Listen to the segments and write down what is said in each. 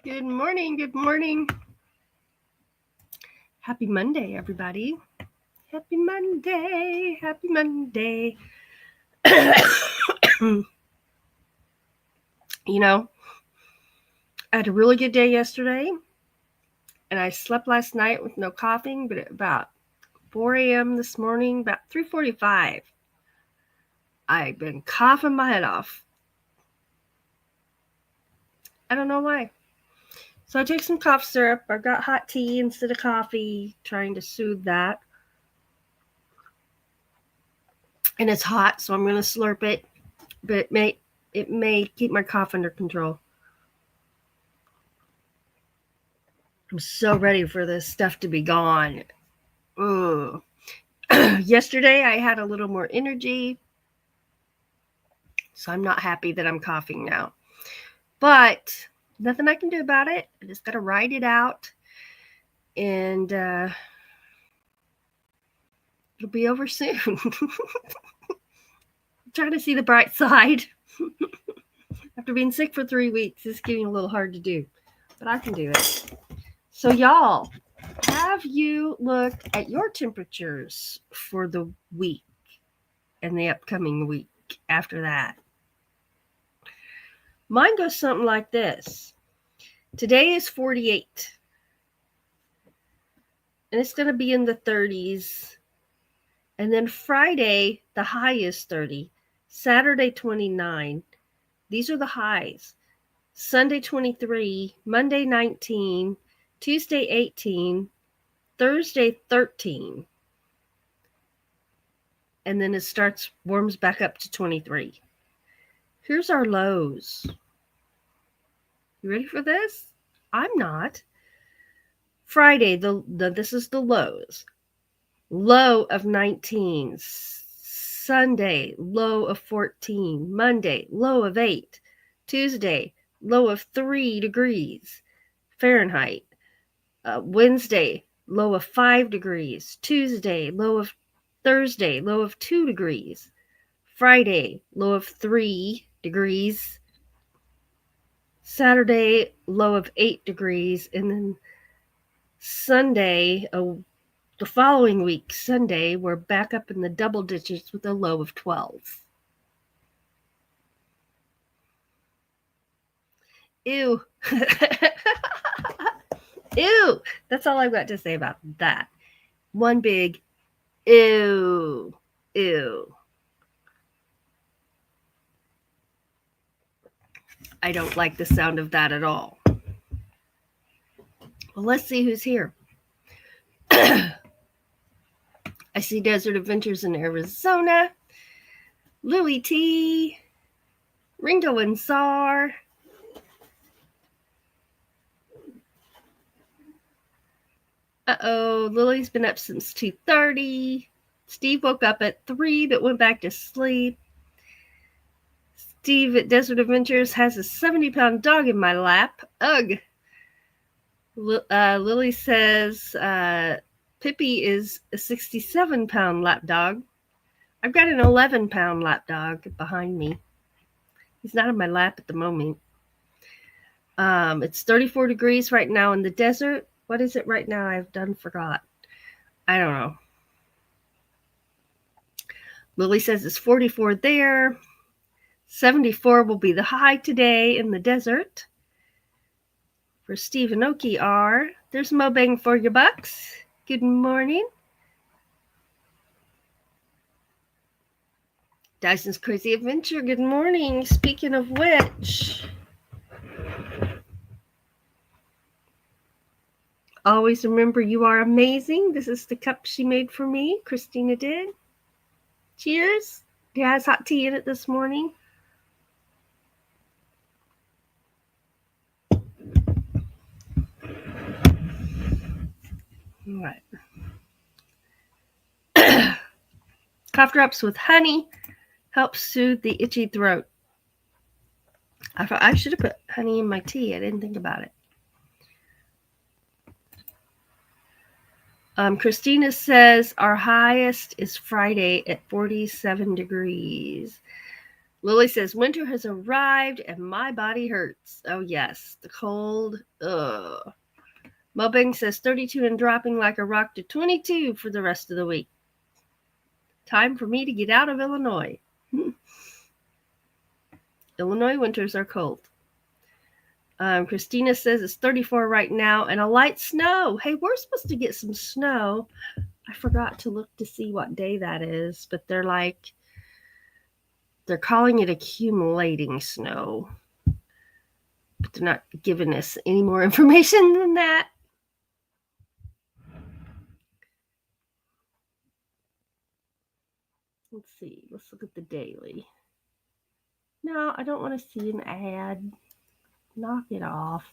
Good morning. Good morning. Happy Monday, everybody. Happy Monday. Happy Monday. You know, I had a really good day yesterday, and I slept last night with no coughing, but at about 4 a.m. this morning, about 3:45, I've been coughing my head off. I don't know why. So I took some cough syrup. I got hot tea instead of coffee, trying to soothe that. And it's hot, so I'm going to slurp it, but it may keep my cough under control. I'm so ready for this stuff to be gone. Yesterday I had a little more energy, so I'm not happy that I'm coughing now. But nothing I can do about it. I just got to ride it out, and it'll be over soon. I'm trying to see the bright side. After being sick for 3 weeks, it's getting a little hard to do, but I can do it. So y'all, have you looked at your temperatures for the week and the upcoming week after that? Mine goes something like this. Today is 48. And it's going to be in the 30s. And then Friday, the high is 30. Saturday, 29. These are the highs. Sunday, 23. Monday, 19. Tuesday, 18. Thursday, 13. And then it warms back up to 23. Here's our lows. You ready for this? I'm not. Friday, this is the lows. Low of 19. Sunday, low of 14. Monday, low of 8. Tuesday, low of 3 degrees Fahrenheit. Wednesday, low of 5 degrees. Thursday, low of 2 degrees. Friday, low of 3 degrees. Saturday, low of 8 degrees. And then Sunday, the following week, Sunday, we're back up in the double digits with a low of 12. Ew. Ew. That's all I've got to say about that. One big ew. Ew. I don't like the sound of that at all. Well, let's see who's here. I see Desert Adventures in Arizona. Louie T. Ringo and Czar. Uh-oh, Lily's been up since 2:30. Steve woke up at 3 but went back to sleep. Steve at Desert Adventures has a 70-pound dog in my lap. Ugh. Lily says Pippi is a 67-pound lap dog. I've got an 11-pound lap dog behind me. He's not in my lap at the moment. It's 34 degrees right now in the desert. What is it right now? I've forgot. I don't know. Lily says it's 44 there. 74 will be the high today in the desert. For Steve and Oki are. There's Mobang for your bucks. Good morning. Dyson's Crazy Adventure. Good morning. Speaking of which, always remember you are amazing. This is the cup she made for me. Christina did. Cheers. It has hot tea in it this morning. All right. Cough drops with honey help soothe the itchy throat. I should have put honey in my tea. I didn't think about it. Christina says our highest is Friday at 47 degrees. Lily says, winter has arrived and my body hurts. Oh, yes. The cold. Ugh. Mobing says 32 and dropping like a rock to 22 for the rest of the week. Time for me to get out of Illinois. Illinois winters are cold. Christina says it's 34 right now and a light snow. Hey, we're supposed to get some snow. I forgot to look to see what day that is, but they're calling it accumulating snow. But they're not giving us any more information than that. Let's see. Let's look at the daily. No, I don't want to see an ad. Knock it off.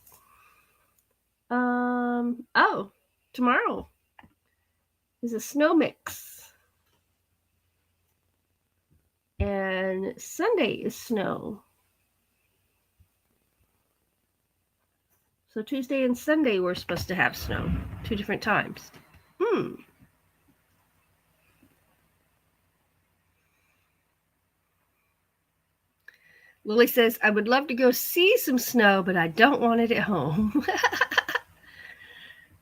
Oh, tomorrow is a snow mix. And Sunday is snow. So Tuesday and Sunday we're supposed to have snow. 2 different times. Lily says, I would love to go see some snow, but I don't want it at home.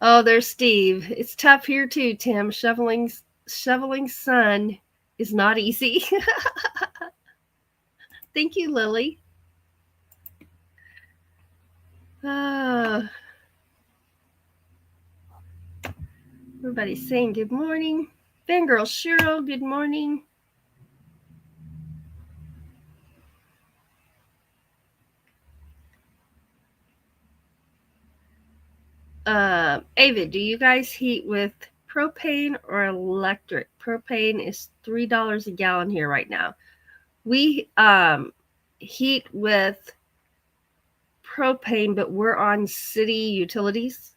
Oh, there's Steve. It's tough here too, Tim. Shoveling sun is not easy. Thank you, Lily. Everybody's saying good morning. Fangirl Cheryl, good morning. Ava, do you guys heat with propane or electric? Propane is $3 a gallon here right now. We heat with propane, but we're on city utilities,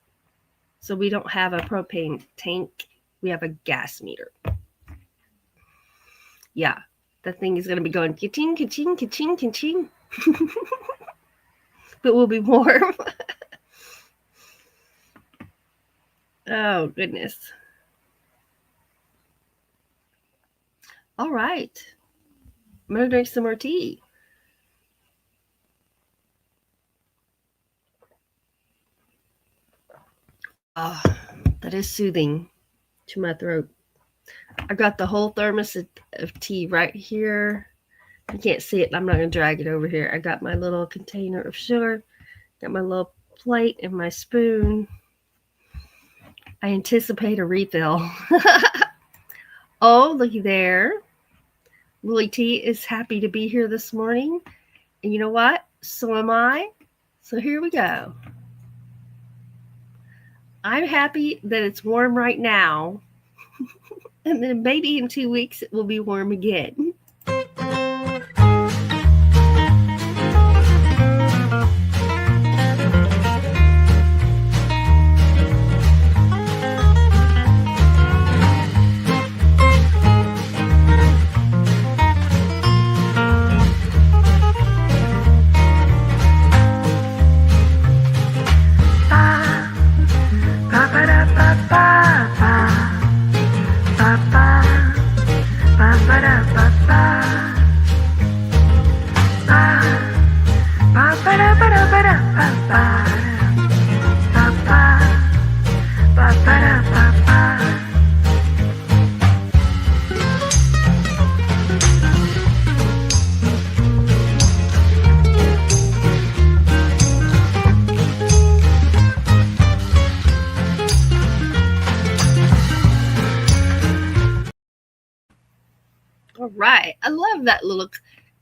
so we don't have a propane tank. We have a gas meter. Yeah, that thing is going to be going ka-ching, ka-ching, ka-ching, ka-ching. But we'll be warm. Oh, goodness. All right. I'm going to drink some more tea. Oh, that is soothing to my throat. I got the whole thermos of tea right here. You can't see it. I'm not going to drag it over here. I got my little container of sugar. Got my little plate and my spoon. I anticipate a refill. Oh, looky there. Lily T is happy to be here this morning. And you know what? So am I. So here we go. I'm happy that it's warm right now. And then maybe in 2 weeks it will be warm again. All right. I love that little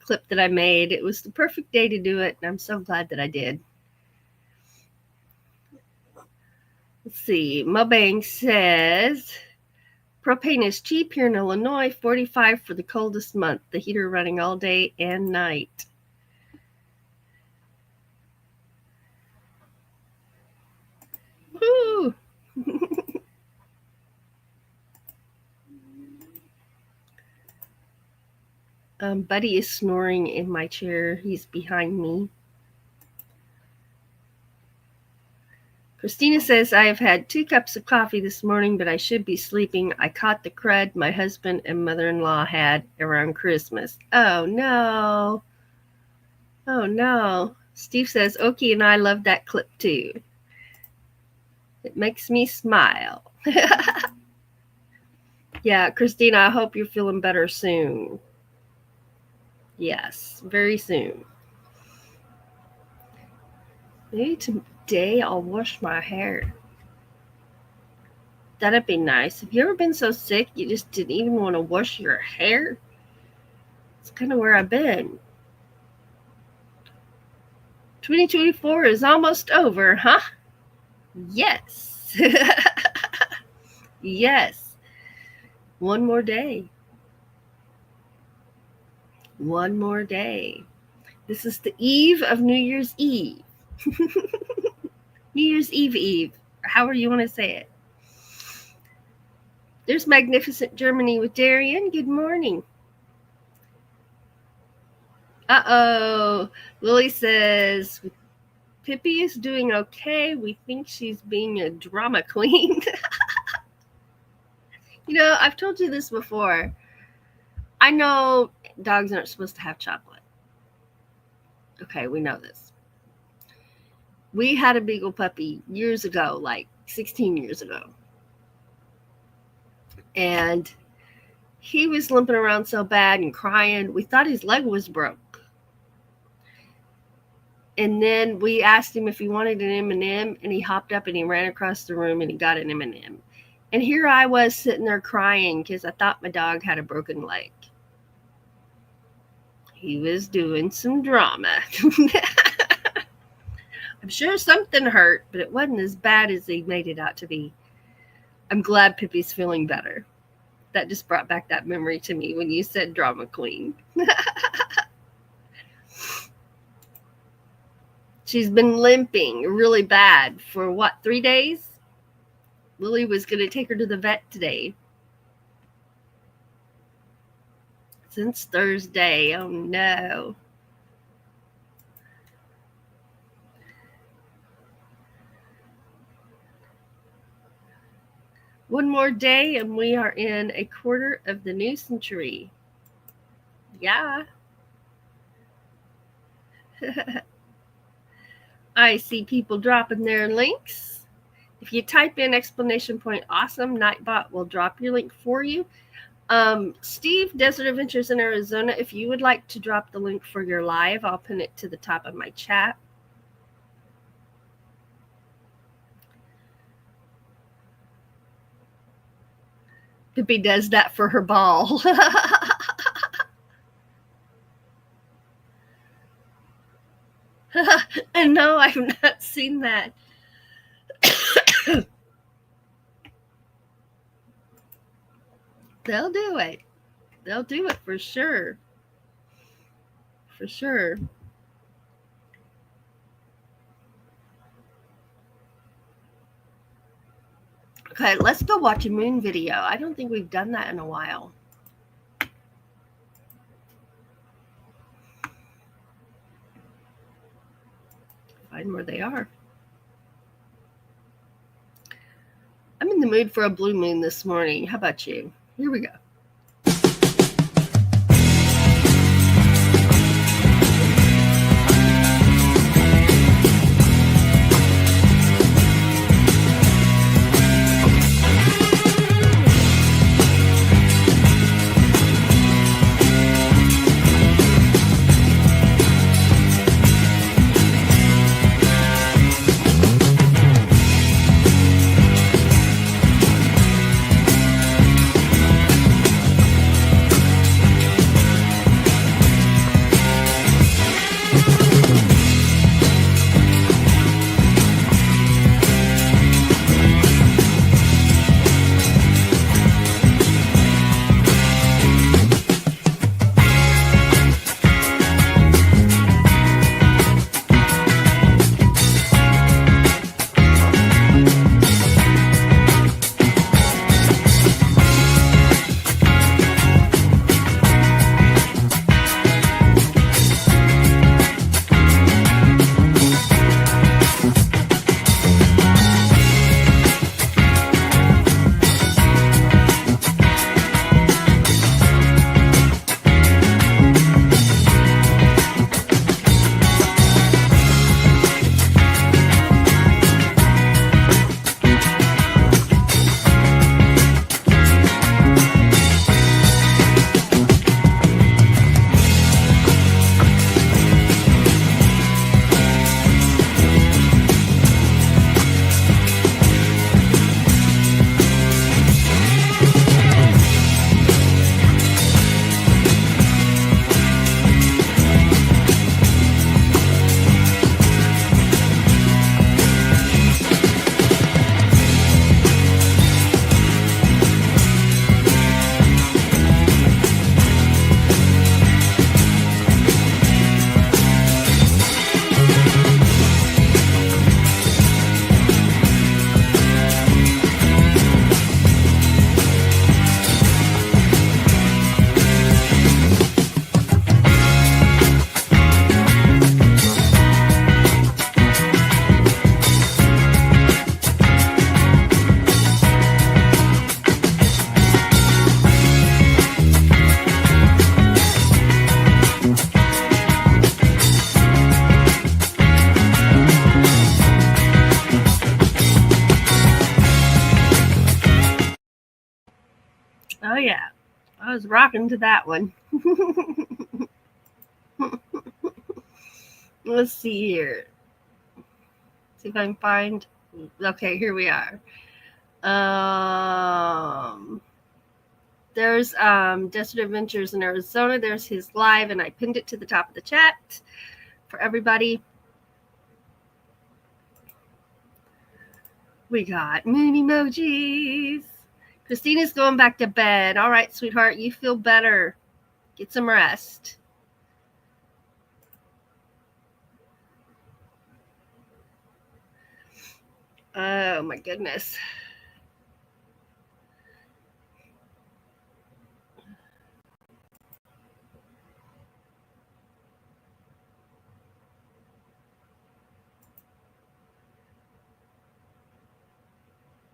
clip that I made. It was the perfect day to do it, and I'm so glad that I did. Let's see. Mubang says, propane is cheap here in Illinois, $45 for the coldest month. The heater running all day and night. Woo! Buddy is snoring in my chair. He's behind me. Christina says, I have had 2 cups of coffee this morning, but I should be sleeping. I caught the crud my husband and mother-in-law had around Christmas. Oh, no. Oh, no. Steve says, Oki and I love that clip, too. It makes me smile. Yeah, Christina, I hope you're feeling better soon. Yes, very soon. Maybe today I'll wash my hair. That'd be nice. Have you ever been so sick you just didn't even want to wash your hair? It's kind of where I've been. 2024 is almost over, huh? Yes. Yes. One more day. One more day. This is the eve of New Year's Eve. New Year's Eve, however you want to say it. There's Magnificent Germany with Darian. Good morning. Uh-oh. Lily says, Pippi is doing okay. We think she's being a drama queen. You know, I've told you this before. I know dogs aren't supposed to have chocolate. Okay, we know this. We had a beagle puppy years ago, like 16 years ago. And he was limping around so bad and crying. We thought his leg was broke. And then we asked him if he wanted an M&M, and he hopped up and he ran across the room and he got an M&M. And here I was sitting there crying because I thought my dog had a broken leg. He was doing some drama. I'm sure something hurt, but it wasn't as bad as he made it out to be. I'm glad Pippi's feeling better. That just brought back that memory to me when you said drama queen. She's been limping really bad for 3 days? Lily was going to take her to the vet today. Since Thursday. Oh, no. One more day and we are in a quarter of the new century. Yeah. I see people dropping their links. If you type in ! Awesome, Nightbot will drop your link for you. Steve, Desert Adventures in Arizona, if you would like to drop the link for your live, I'll pin it to the top of my chat. Pippi does that for her ball. And no, I've not seen that. They'll do it. They'll do it for sure. For sure. Okay, let's go watch a moon video. I don't think we've done that in a while. Find where they are. I'm in the mood for a blue moon this morning. How about you? Here we go. Oh, yeah. I was rocking to that one. Let's see here. See if I can find. Okay, here we are. There's Desert Adventures in Arizona. There's his live, and I pinned it to the top of the chat for everybody. We got moon emojis. Christina's going back to bed. All right, sweetheart, you feel better. Get some rest. Oh, my goodness.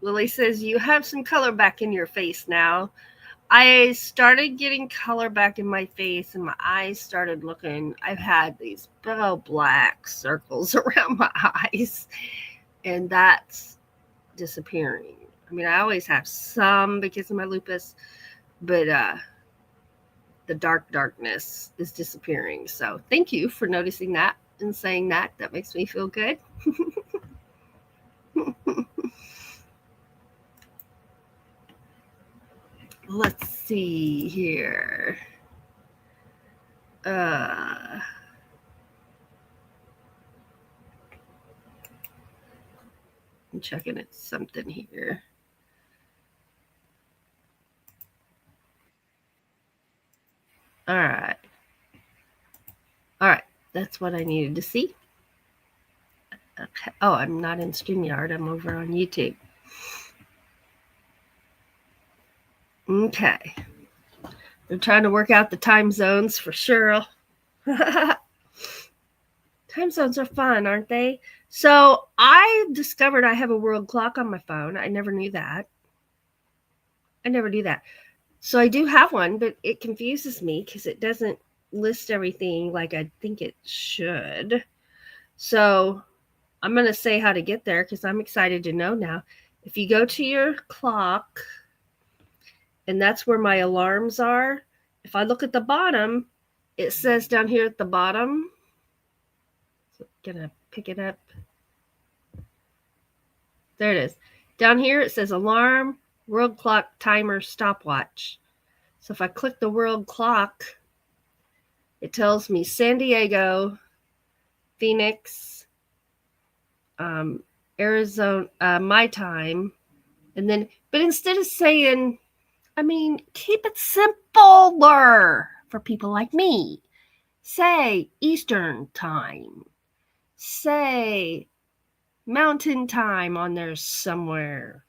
Lily says, you have some color back in your face now. I started getting color back in my face and my eyes started looking. I've had these big old black circles around my eyes, and that's disappearing. I mean, I always have some because of my lupus, but the darkness is disappearing. So thank you for noticing that and saying that. That makes me feel good. Let's see here. I'm checking at something here. All right. All right. That's what I needed to see. Okay. Oh, I'm not in StreamYard. I'm over on YouTube. Okay. They're trying to work out the time zones for sure. Time zones are fun, aren't they? So I discovered I have a world clock on my phone. I never knew that. I never knew that. So I do have one, but it confuses me because it doesn't list everything like I think it should. So I'm going to say how to get there because I'm excited to know now. If you go to your clock, and that's where my alarms are, if I look at the bottom, it says down here at the bottom, so I'm going to pick it up. There it is. Down here it says alarm, world clock, timer, stopwatch. So if I click the world clock, it tells me San Diego, Phoenix, Arizona, my time. And then, but instead of saying, I mean, keep it simpler for people like me. Say Eastern time. Say Mountain time on there somewhere.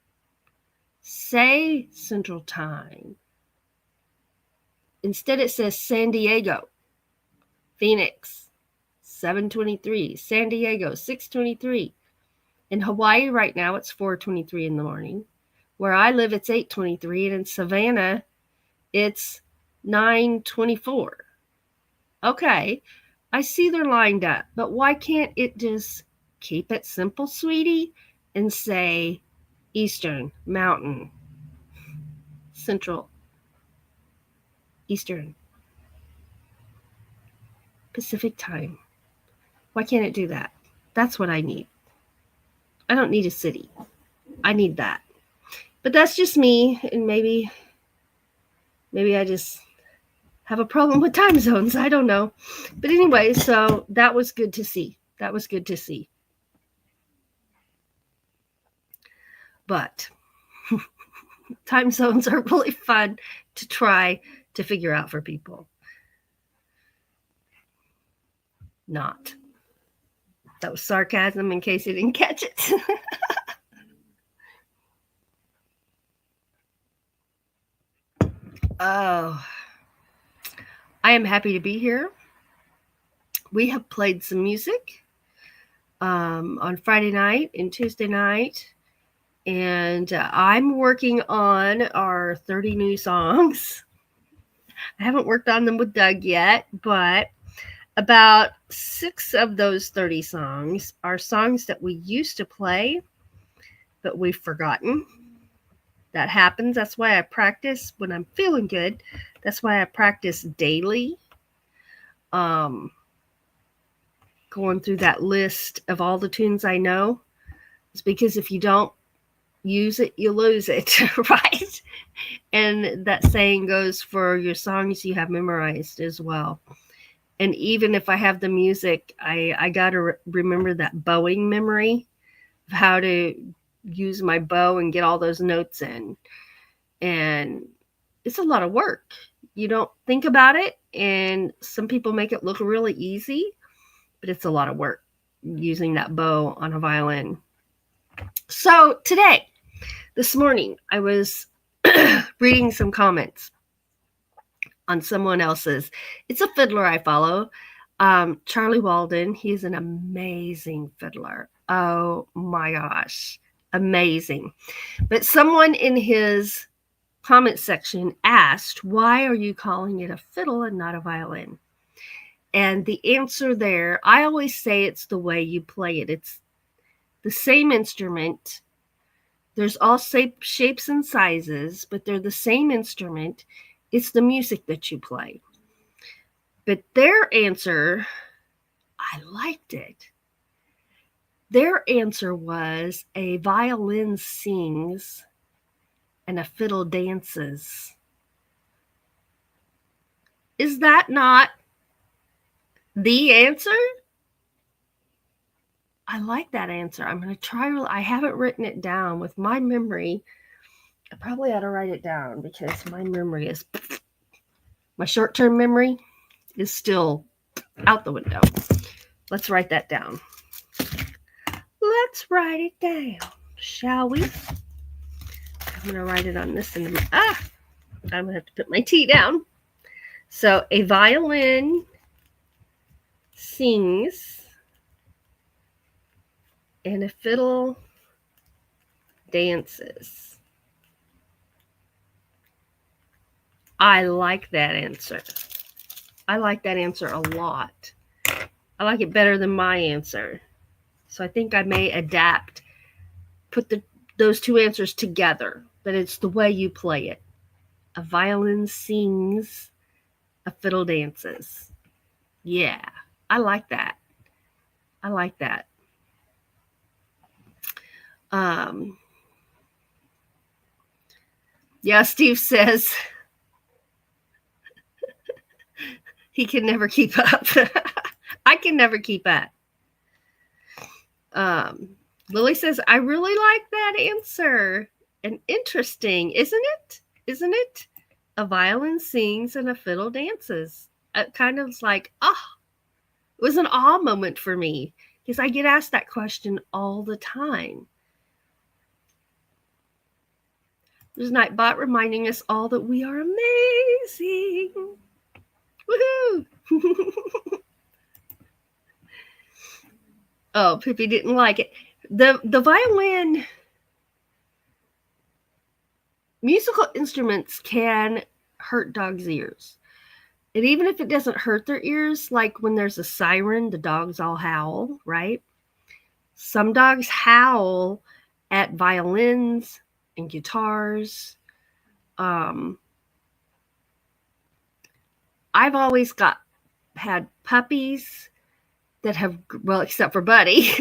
Say Central time. Instead, it says San Diego, Phoenix, 7:23, San Diego, 6:23. In Hawaii right now, it's 4:23 in the morning. Where I live, it's 8:23, and in Savannah, it's 9:24. Okay, I see they're lined up, but why can't it just keep it simple, sweetie, and say Eastern, Mountain, Central, Eastern, Pacific time? Why can't it do that? That's what I need. I don't need a city. I need that. But that's just me, and maybe I just have a problem with time zones. I don't know. But anyway, so that was good to see. That was good to see. But time zones are really fun to try to figure out for people. Not. That was sarcasm in case you didn't catch it. Oh, I am happy to be here. We have played some music on Friday night and Tuesday night. And I'm working on our 30 new songs. I haven't worked on them with Doug yet, but about 6 of those 30 songs are songs that we used to play, but we've forgotten. that happens. That's why I practice when I'm feeling good. That's why I practice daily. Um, Going through that list of all the tunes I know. It's because if you don't use it, you lose it, right? And that saying goes for your songs you have memorized as well. And even if I have the music, I got to remember that bowing memory of how to use my bow and get all those notes in. And it's a lot of work. You don't think about it, and some people make it look really easy, but it's a lot of work using that bow on a violin. So today, this morning, I was reading some comments on someone else's. It's a fiddler I follow, Charlie Walden. He's an amazing fiddler. Oh my gosh, amazing. But someone in his comment section asked, why are you calling it a fiddle and not a violin? And the answer there, I always say it's the way you play it. It's the same instrument. There's all shapes and sizes, but they're the same instrument. It's the music that you play. But their answer, I liked it. Their answer was a violin sings and a fiddle dances. Is that not the answer? I like that answer. I'm going to try. I haven't written it down with my memory. I probably ought to write it down because my memory is, my short-term memory is still out the window. Let's write that down. Let's write it down, shall we? I'm going to write it on this. I'm going to have to put my T down. So a violin sings and a fiddle dances. I like that answer. I like that answer a lot. I like it better than my answer. So I think I may adapt, put those two answers together, but it's the way you play it. A violin sings, a fiddle dances. Yeah, I like that. I like that. Yeah, Steve says he can never keep up. I can never keep up. Lily says, I really like that answer. And interesting, isn't it? Isn't it? A violin sings and a fiddle dances. It kind of like, it was an awe moment for me because I get asked that question all the time. There's Nightbot reminding us all that we are amazing. Woohoo! Oh, Pippi didn't like it. The violin, musical instruments can hurt dogs' ears. And even if it doesn't hurt their ears, like when there's a siren, the dogs all howl, right? Some dogs howl at violins and guitars. I've always had puppies that have, well, except for Buddy,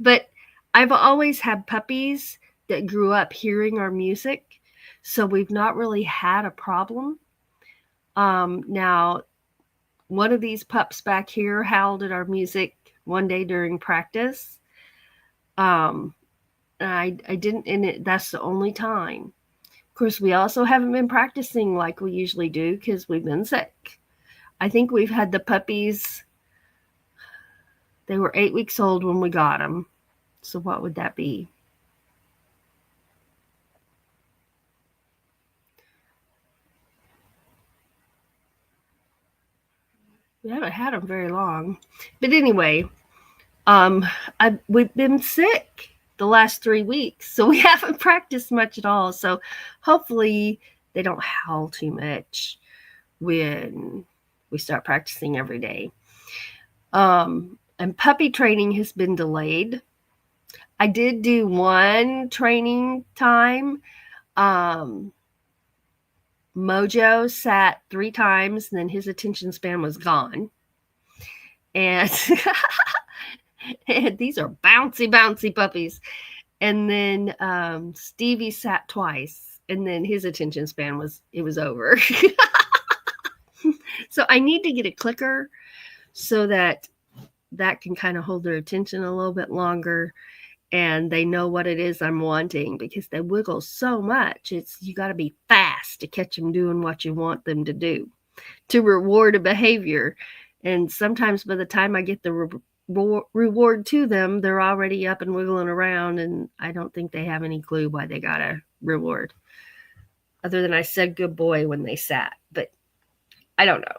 but I've always had puppies that grew up hearing our music. So we've not really had a problem. Now, one of these pups back here howled at our music one day during practice. I didn't, and that's the only time. Of course, we also haven't been practicing like we usually do because we've been sick. I think we've had the puppies, they were 8 weeks old when we got them. So what would that be? We haven't had them very long. But anyway, we've been sick the last 3 weeks, so we haven't practiced much at all. So hopefully they don't howl too much when we start practicing every day. And puppy training has been delayed. I did do one training time Mojo sat 3 times, and then his attention span was gone. And, and these are bouncy, bouncy puppies. And then Stevie sat twice, and then his attention span was over. So I need to get a clicker so that can kind of hold their attention a little bit longer, and they know what it is I'm wanting, because they wiggle so much. You got to be fast to catch them doing what you want them to do, to reward a behavior. And sometimes by the time I get the reward to them, they're already up and wiggling around, and I don't think they have any clue why they got a reward, other than I said good boy when they sat. But I don't know.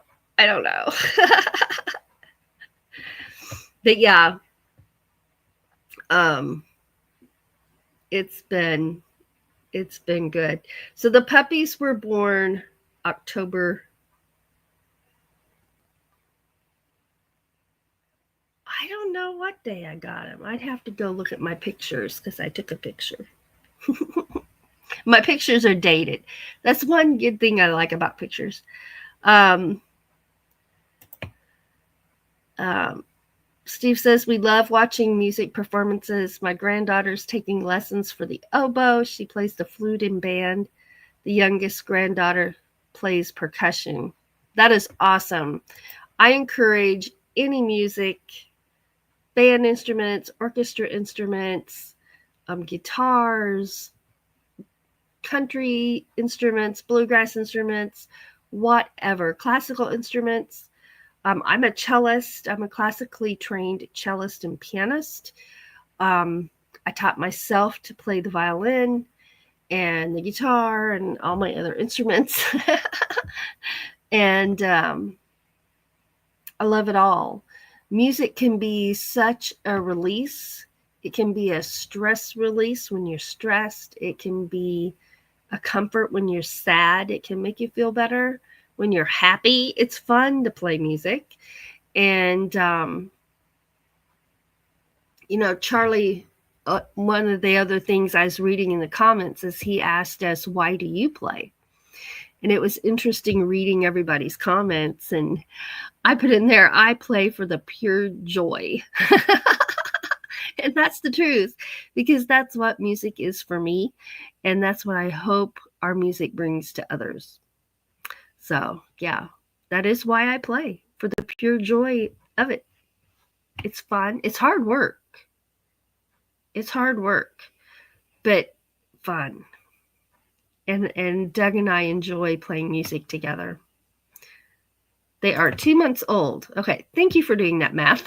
But yeah, it's been good. So the puppies were born October. I don't know what day I got them. I'd have to go look at my pictures, because I took a picture. My pictures are dated. That's one good thing I like about pictures. Steve says, we love watching music performances. My granddaughter's taking lessons for the oboe. She plays the flute in band. The youngest granddaughter plays percussion. That is awesome. I encourage any music, band instruments, orchestra instruments, guitars, country instruments, bluegrass instruments, whatever, classical instruments. I'm a cellist. I'm a classically trained cellist and pianist. I taught myself to play the violin and the guitar and all my other instruments. And I love it all. Music can be such a release. It can be a stress release when you're stressed. It can be a comfort when you're sad. It can make you feel better when you're happy. It's fun to play music. And, Charlie, one of the other things I was reading in the comments is he asked us, why do you play? And it was interesting reading everybody's comments. And I put in there, I play for the pure joy. And that's the truth, because that's what music is for me. And that's what I hope our music brings to others. So, yeah, that is why I play, for the pure joy of it. It's fun. It's hard work. But fun. And Doug and I enjoy playing music together. They are 2 months old. Okay, thank you for doing that math.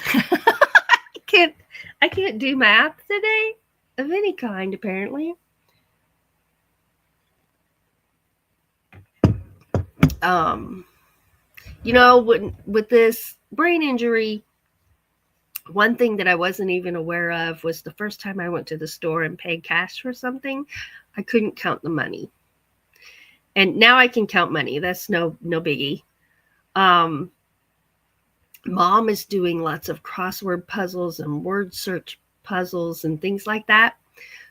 I can't do math today of any kind, apparently. With this brain injury, one thing that I wasn't even aware of was the first time I went to the store and paid cash for something, I couldn't count the money. And now I can count money. That's no biggie. Mom is doing lots of crossword puzzles and word search puzzles and things like that.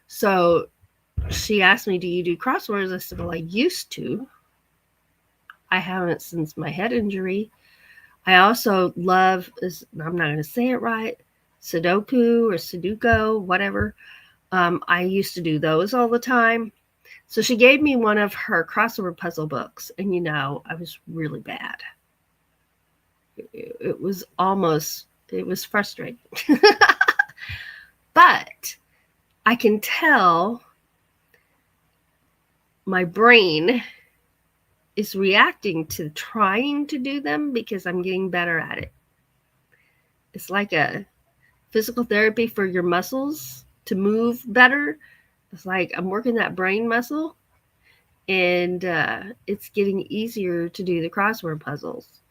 So she asked me, do you do crosswords? I said, well, I used to. I haven't since my head injury. I also love, I'm not going to say it right, Sudoku or Sudoku, whatever. I used to do those all the time. So she gave me one of her crossword puzzle books, and I was really bad. It was frustrating. But I can tell my brain is reacting to trying to do them because I'm getting better at it. It's like a physical therapy for your muscles to move better. It's like I'm working that brain muscle, and it's getting easier to do the crossword puzzles.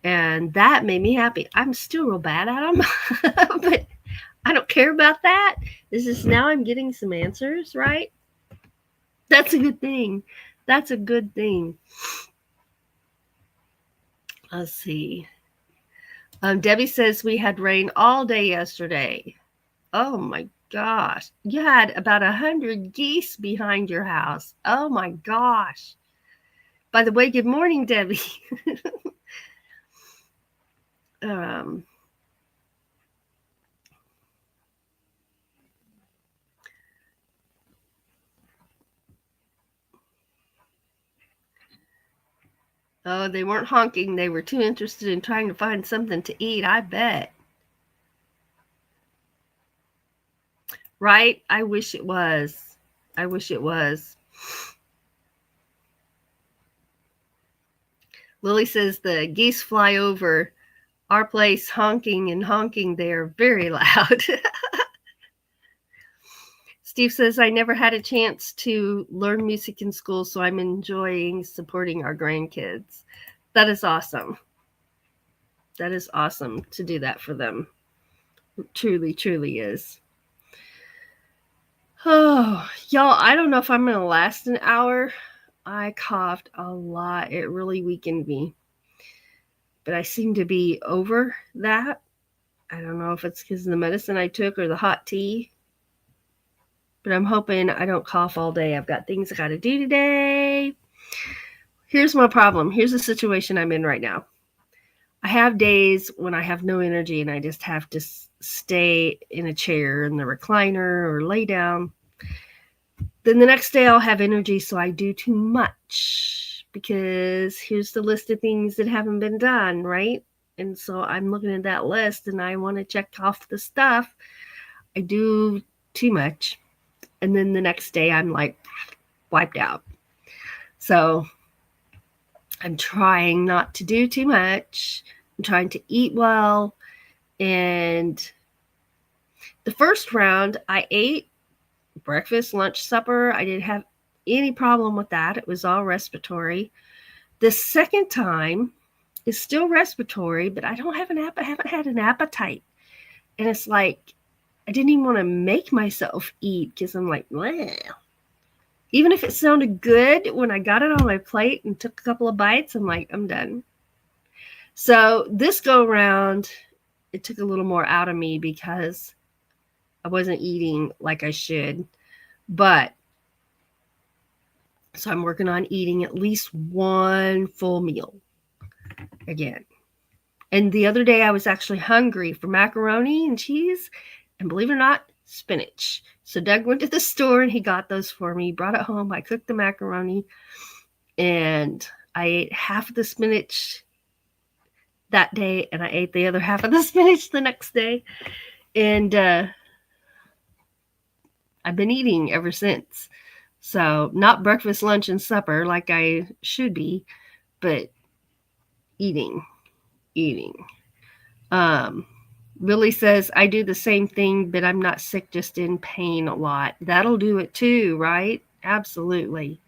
And that made me happy. I'm still real bad at them, but I don't care about that. This is now I'm getting some answers, right? That's a good thing. Let's see. Debbie says we had rain all day yesterday. Oh my gosh. You had about 100 geese behind your house. Oh my gosh. By the way, good morning, Debbie. um, oh, they weren't honking. They were too interested in trying to find something to eat, I bet. Right? I wish it was. I wish it was. Lily says the geese fly over our place honking and honking. They are very loud. Steve says, I never had a chance to learn music in school, so I'm enjoying supporting our grandkids. That is awesome. That is awesome to do that for them. It truly, truly is. Oh, y'all, I don't know if I'm going to last an hour. I coughed a lot. It really weakened me. But I seem to be over that. I don't know if it's because of the medicine I took or the hot tea. But I'm hoping I don't cough all day. I've got things I got to do today. Here's my problem. Here's the situation I'm in right now. I have days when I have no energy and I just have to stay in a chair in the recliner or lay down. Then the next day I'll have energy, so I do too much because here's the list of things that haven't been done, right? And so I'm looking at that list and I want to check off the stuff. I do too much. And then the next day I'm like wiped out. So I'm trying not to do too much. I'm trying to eat well. And the first round, I ate breakfast, lunch, supper. I didn't have any problem with that. It was all respiratory. The second time is still respiratory, but I haven't had an appetite. And it's like, I didn't even want to make myself eat because I'm like, bleh. Even if it sounded good when I got it on my plate and took a couple of bites, I'm like, I'm done. So this go round, it took a little more out of me because I wasn't eating like I should. But so I'm working on eating at least one full meal again. And the other day I was actually hungry for macaroni and cheese, and believe it or not, spinach. So Doug went to the store and he got those for me, brought it home. I cooked the macaroni and I ate half of the spinach that day and I ate the other half of the spinach the next day. And I've been eating ever since. So not breakfast, lunch, and supper like I should be, but eating. Billy says, I do the same thing, but I'm not sick, just in pain a lot. That'll do it too, right? Absolutely.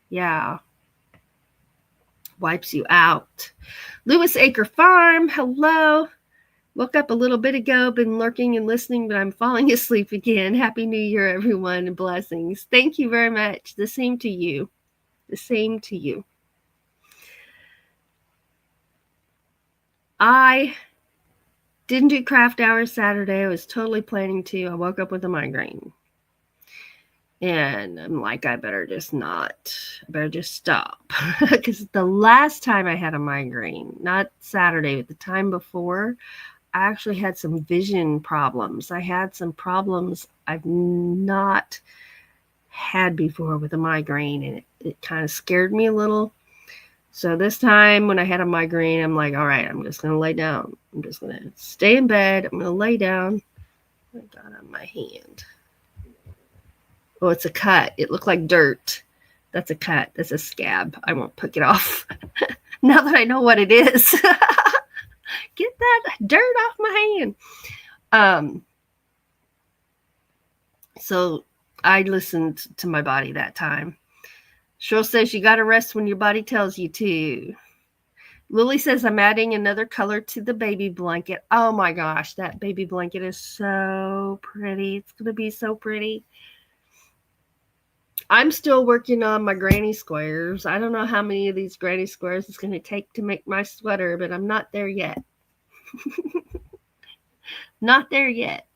Yeah. Wipes you out. Lewis Acre Farm, hello. Woke up a little bit ago, been lurking and listening, but I'm falling asleep again. Happy New Year, everyone, and blessings. Thank you very much. The same to you. The same to you. I didn't do craft hours Saturday. I was totally planning to. I woke up with a migraine. And I'm like, I better just stop. Because the last time I had a migraine, not Saturday, but the time before, I actually had some vision problems. I had some problems I've not had before with a migraine, and it kind of scared me a little. So this time when I had a migraine, I'm like, all right, I'm just going to lay down. I'm just going to stay in bed. I'm going to lay down. I got on my hand. Oh, it's a cut. It looked like dirt. That's a cut. That's a scab. I won't pick it off. Now that I know what it is. Get that dirt off my hand. So I listened to my body that time. Cheryl says you got to rest when your body tells you to. Lily says I'm adding another color to the baby blanket. Oh my gosh, that baby blanket is so pretty. It's going to be so pretty. I'm still working on my granny squares. I don't know how many of these granny squares it's going to take to make my sweater, but I'm not there yet. Not there yet.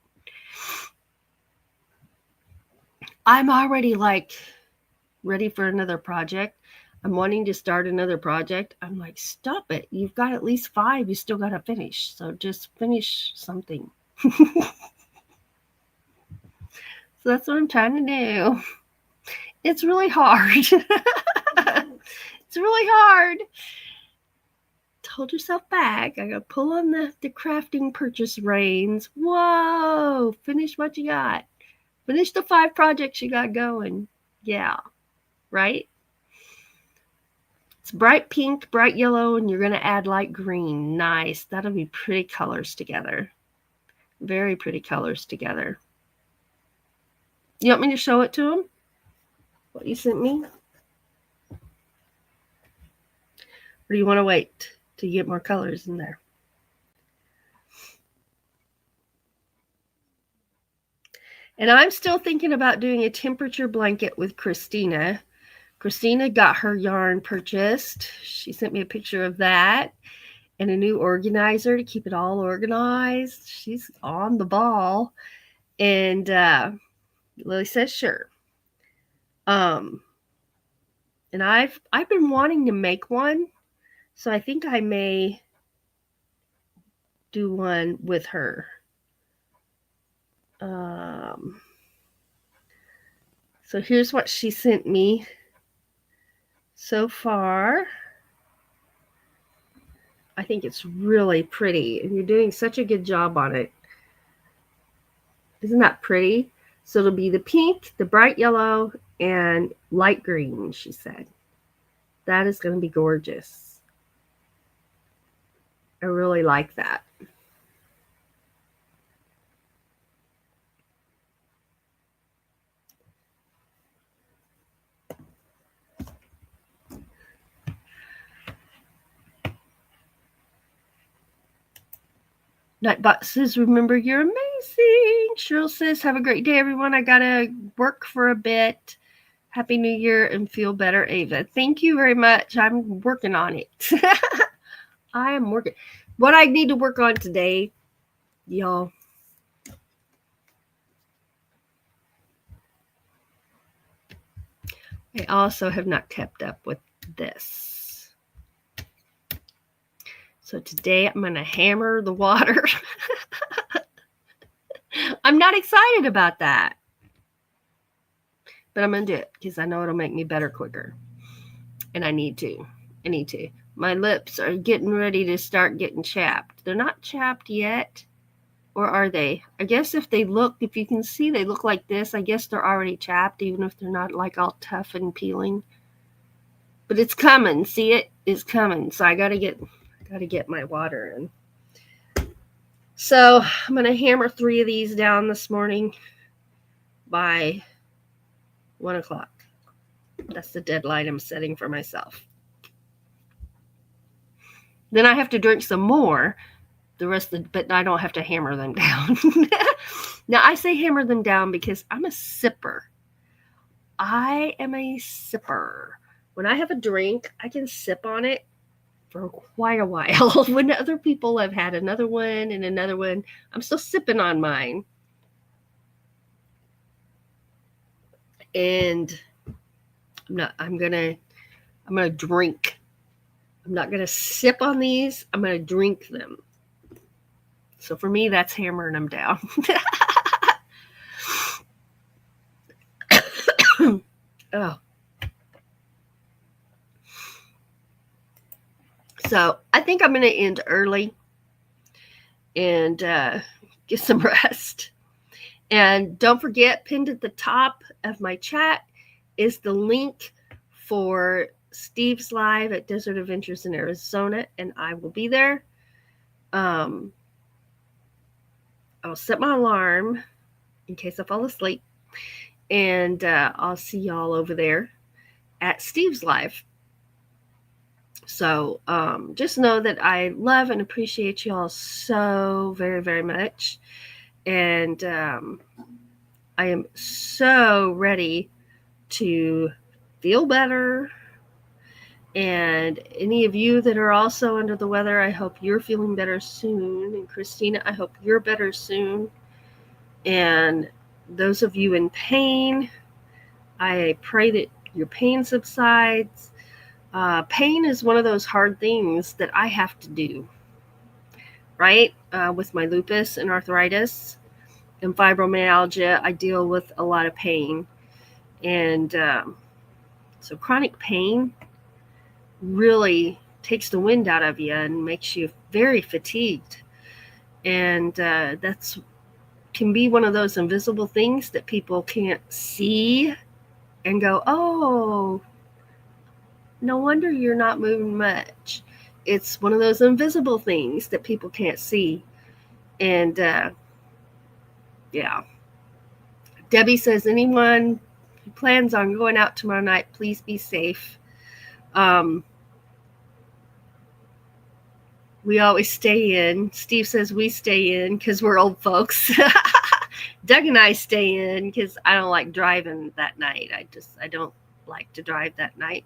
I'm already like ready for another project. I'm wanting to start another project. I'm like, stop it. You've got at least 5 you still got to finish. So just finish something. So that's what I'm trying to do. It's really hard. It's really hard. Hold yourself back. I gotta pull on the crafting purchase reins. Whoa, finish what you got. Finish the 5 projects you got going. Yeah, right? It's bright pink, bright yellow, and you're gonna add light green. Nice. That'll be pretty colors together. Very pretty colors together. You want me to show it to them? What you sent me? Or do you want to wait to get more colors in there? And I'm still thinking about doing a temperature blanket with Christina. Christina got her yarn purchased. She sent me a picture of that and a new organizer to keep it all organized. She's on the ball. And Lily says, sure. And I've been wanting to make one. So I think I may do one with her. So here's what she sent me so far. I think it's really pretty, and you're doing such a good job on it. Isn't that pretty? So it'll be the pink, the bright yellow, and light green, she said. That is going to be gorgeous. I really like that. Nightbot says, remember, you're amazing. Cheryl says, have a great day, everyone. I got to work for a bit. Happy New Year and feel better, Ava. Thank you very much. I'm working on it. I am working. What I need to work on today, y'all. I also have not kept up with this. So today I'm going to hammer the water. I'm not excited about that. But I'm going to do it because I know it'll make me better quicker. And I need to. My lips are getting ready to start getting chapped. They're not chapped yet. Or are they? I guess if you can see they look like this, I guess they're already chapped, even if they're not like all tough and peeling. But it's coming. See it? It's coming. So I gotta get my water in. So I'm gonna hammer 3 of these down this morning by 1 o'clock. That's the deadline I'm setting for myself. Then I have to drink some more. But I don't have to hammer them down. Now I say hammer them down because I'm a sipper. I am a sipper. When I have a drink, I can sip on it for quite a while. When other people have had another one and another one, I'm still sipping on mine. And I'm gonna drink. I'm not gonna sip on these. I'm gonna drink them. So for me, that's hammering them down. Oh. So I think I'm going to end early and get some rest. And don't forget, pinned at the top of my chat is the link for Steve's live at Desert Adventures in Arizona, and I will be there. I'll set my alarm in case I fall asleep, and I'll see y'all over there at Steve's live. So just know that I love and appreciate y'all so very, very much. And I am so ready to feel better. And any of you that are also under the weather, I hope you're feeling better soon. And Christina, I hope you're better soon. And those of you in pain, I pray that your pain subsides. Pain is one of those hard things that I have to do, right? With my lupus and arthritis and fibromyalgia, I deal with a lot of pain. And so chronic pain really takes the wind out of you and makes you very fatigued. And that's can be one of those invisible things that people can't see and go, oh, no wonder you're not moving much. It's one of those invisible things that people can't see. And yeah. Debbie says, anyone who plans on going out tomorrow night, please be safe. We always stay in. Steve says we stay in because we're old folks. Doug and I stay in because I don't like driving that night. I don't like to drive that night.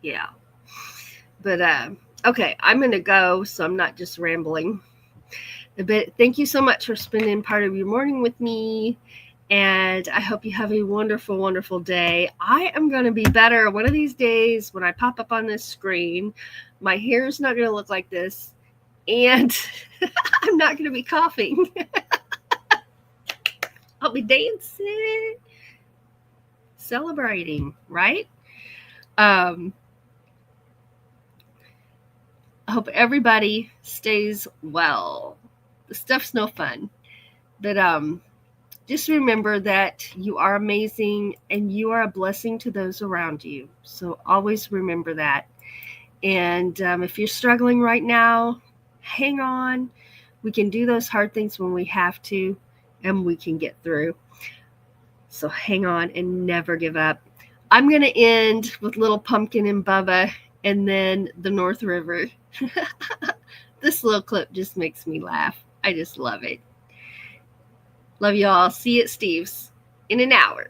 Yeah. But okay, I'm going to go, so I'm not just rambling. But thank you so much for spending part of your morning with me. And I hope you have a wonderful, wonderful day. I am going to be better one of these days when I pop up on this screen. My hair is not going to look like this. And I'm not going to be coughing. I'll be dancing, celebrating, right? I hope everybody stays well. The stuff's no fun. But just remember that you are amazing and you are a blessing to those around you. So always remember that. And if you're struggling right now, hang on. We can do those hard things when we have to, and we can get through. So hang on and never give up. I'm going to end with Little Pumpkin and Bubba and then the North River. This little clip just makes me laugh. I just love it. Love you all. See you at Steve's in an hour.